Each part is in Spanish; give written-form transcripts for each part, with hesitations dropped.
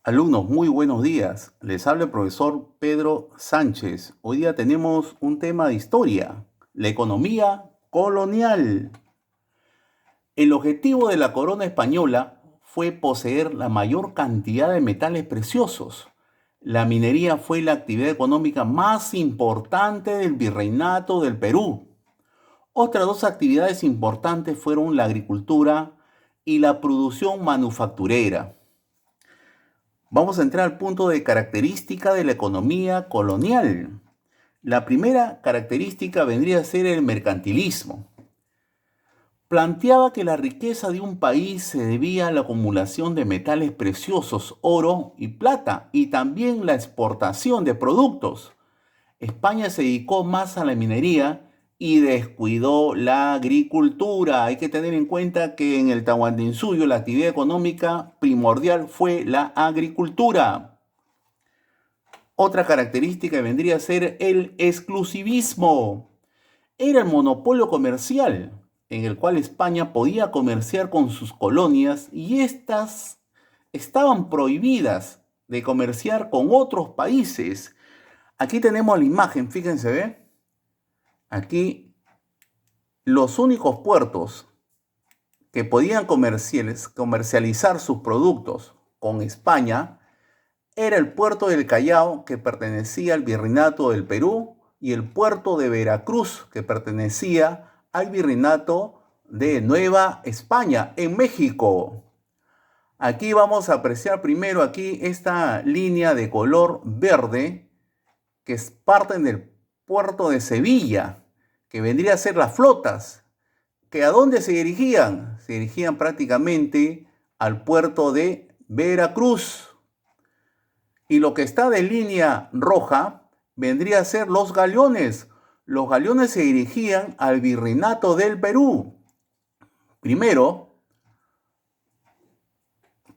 Alumnos, muy buenos días. Les habla el profesor Pedro Sánchez. Hoy día tenemos un tema de historia, la economía colonial. El objetivo de la corona española fue poseer la mayor cantidad de metales preciosos. La minería fue la actividad económica más importante del virreinato del Perú. Otras dos actividades importantes fueron la agricultura y la producción manufacturera. Vamos a entrar al punto de característica de la economía colonial. La primera característica vendría a ser el mercantilismo. Planteaba que la riqueza de un país se debía a la acumulación de metales preciosos, oro y plata, y también la exportación de productos. España se dedicó más a la minería y descuidó la agricultura. Hay que tener en cuenta que en el Tahuantinsuyo la actividad económica primordial fue la agricultura. Otra característica vendría a ser el exclusivismo. Era el monopolio comercial en el cual España podía comerciar con sus colonias y éstas estaban prohibidas de comerciar con otros países. Aquí tenemos la imagen, fíjense, ¿ve? Aquí los únicos puertos que podían comercializar sus productos con España era el puerto del Callao, que pertenecía al Virreinato del Perú, y el puerto de Veracruz, que pertenecía al Virreinato de Nueva España, en México. Aquí vamos a apreciar primero aquí esta línea de color verde que parten del puerto de Sevilla, que vendría a ser las flotas, que ¿a dónde se dirigían? Se dirigían prácticamente al puerto de Veracruz. Y lo que está de línea roja vendría a ser los galeones. Los galeones se dirigían al Virreinato del Perú. Primero,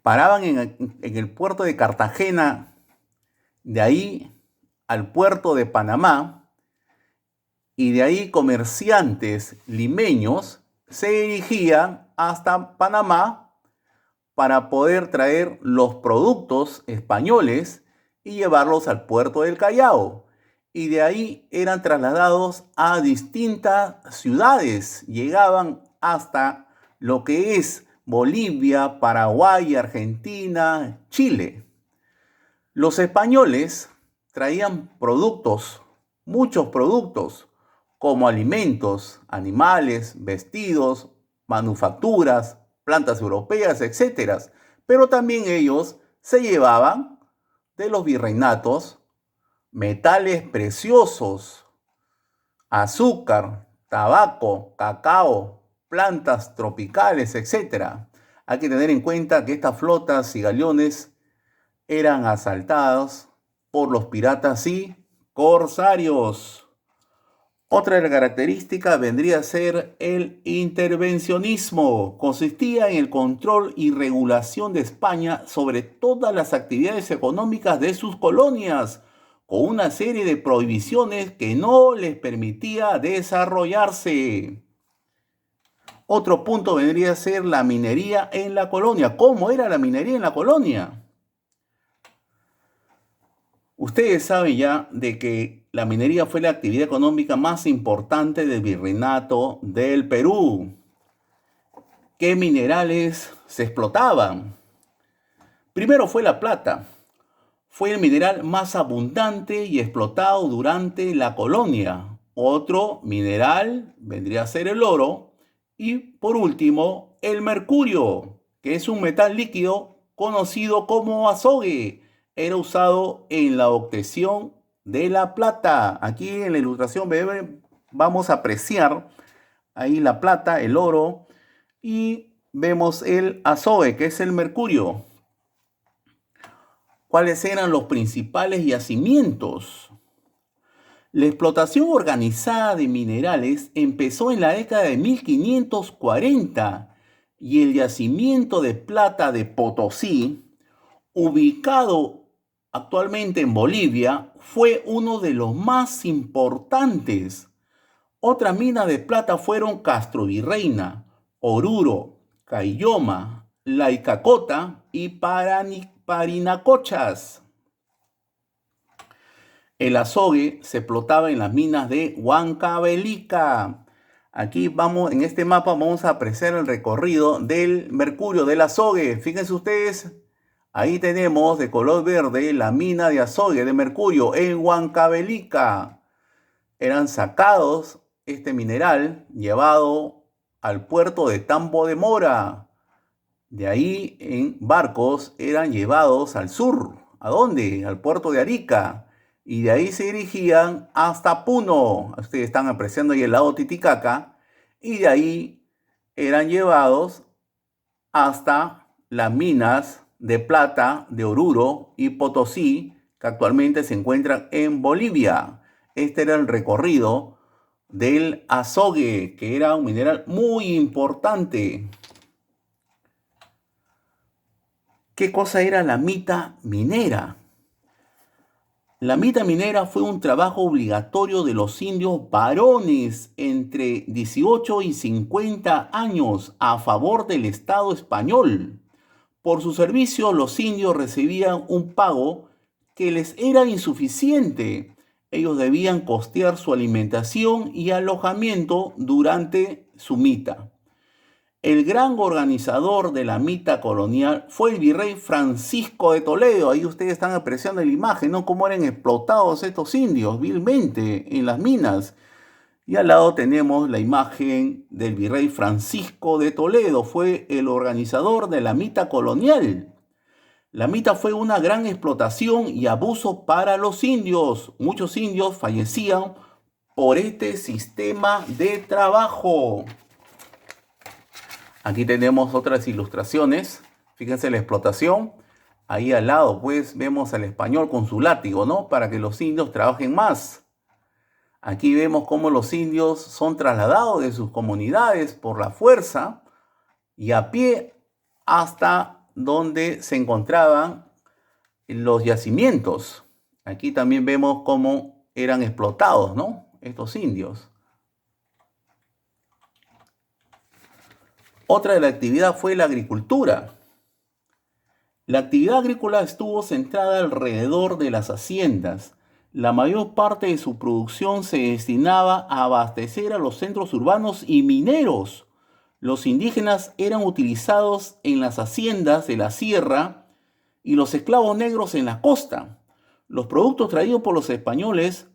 paraban en el puerto de Cartagena, de ahí al puerto de Panamá, y de ahí comerciantes limeños se dirigían hasta Panamá para poder traer los productos españoles y llevarlos al puerto del Callao. Y de ahí eran trasladados a distintas ciudades. Llegaban hasta lo que es Bolivia, Paraguay, Argentina, Chile. Los españoles traían productos, muchos productos, como alimentos, animales, vestidos, manufacturas, plantas europeas, etcétera. Pero también ellos se llevaban de los virreinatos metales preciosos, azúcar, tabaco, cacao, plantas tropicales, etcétera. Hay que tener en cuenta que estas flotas y galeones eran asaltados por los piratas y corsarios. Otra de las características vendría a ser el intervencionismo. Consistía en el control y regulación de España sobre todas las actividades económicas de sus colonias, con una serie de prohibiciones que no les permitía desarrollarse. Otro punto vendría a ser la minería en la colonia. ¿Cómo era la minería en la colonia? Ustedes saben ya de que la minería fue la actividad económica más importante del Virreinato del Perú. ¿Qué minerales se explotaban? Primero fue la plata. Fue el mineral más abundante y explotado durante la colonia. Otro mineral vendría a ser el oro. Y por último, el mercurio, que es un metal líquido conocido como azogue. Era usado en la obtención de la plata. Aquí en la ilustración vamos a apreciar ahí la plata, el oro y vemos el azogue, que es el mercurio. ¿Cuáles eran los principales yacimientos? La explotación organizada de minerales empezó en la década de 1540 y el yacimiento de plata de Potosí, ubicado actualmente en Bolivia, fue uno de los más importantes. Otras minas de plata fueron Castrovirreina, Oruro, Caylloma, Laicacota y Parinacochas. El azogue se explotaba en las minas de Huancavelica. Aquí vamos, en este mapa vamos a apreciar el recorrido del mercurio, del azogue. Fíjense ustedes, ahí tenemos de color verde la mina de azogue de mercurio en Huancavelica. Eran sacados este mineral, llevado al puerto de Tambo de Mora. De ahí en barcos eran llevados al sur. ¿A dónde? Al puerto de Arica. Y de ahí se dirigían hasta Puno. Ustedes están apreciando ahí el lago Titicaca. Y de ahí eran llevados hasta las minas de plata de Oruro y Potosí, que actualmente se encuentran en Bolivia. Este era el recorrido del azogue, que era un mineral muy importante. ¿Qué cosa era la mita minera? La mita minera fue un trabajo obligatorio de los indios varones entre 18 y 50 años a favor del Estado español. Por su servicio, los indios recibían un pago que les era insuficiente. Ellos debían costear su alimentación y alojamiento durante su mita. El gran organizador de la mita colonial fue el virrey Francisco de Toledo. Ahí ustedes están apreciando la imagen, ¿no? Cómo eran explotados estos indios vilmente en las minas. Y al lado tenemos la imagen del virrey Francisco de Toledo. Fue el organizador de la mita colonial. La mita fue una gran explotación y abuso para los indios. Muchos indios fallecían por este sistema de trabajo. Aquí tenemos otras ilustraciones. Fíjense la explotación. Ahí al lado, pues, vemos al español con su látigo, ¿no? Para que los indios trabajen más. Aquí vemos cómo los indios son trasladados de sus comunidades por la fuerza y a pie hasta donde se encontraban los yacimientos. Aquí también vemos cómo eran explotados, ¿no? Estos indios. Otra de la actividad fue la agricultura. La actividad agrícola estuvo centrada alrededor de las haciendas. La mayor parte de su producción se destinaba a abastecer a los centros urbanos y mineros. Los indígenas eran utilizados en las haciendas de la sierra y los esclavos negros en la costa. Los productos traídos por los españoles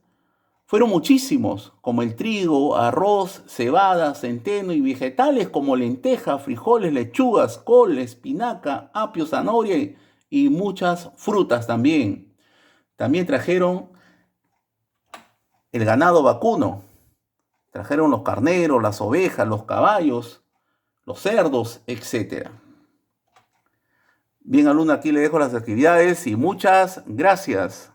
fueron muchísimos, como el trigo, arroz, cebada, centeno y vegetales como lentejas, frijoles, lechugas, col, espinaca, apio, zanahoria y muchas frutas también. También trajeron el ganado vacuno, trajeron los carneros, las ovejas, los caballos, los cerdos, etc. Bien, alumno, aquí le dejo las actividades y muchas gracias.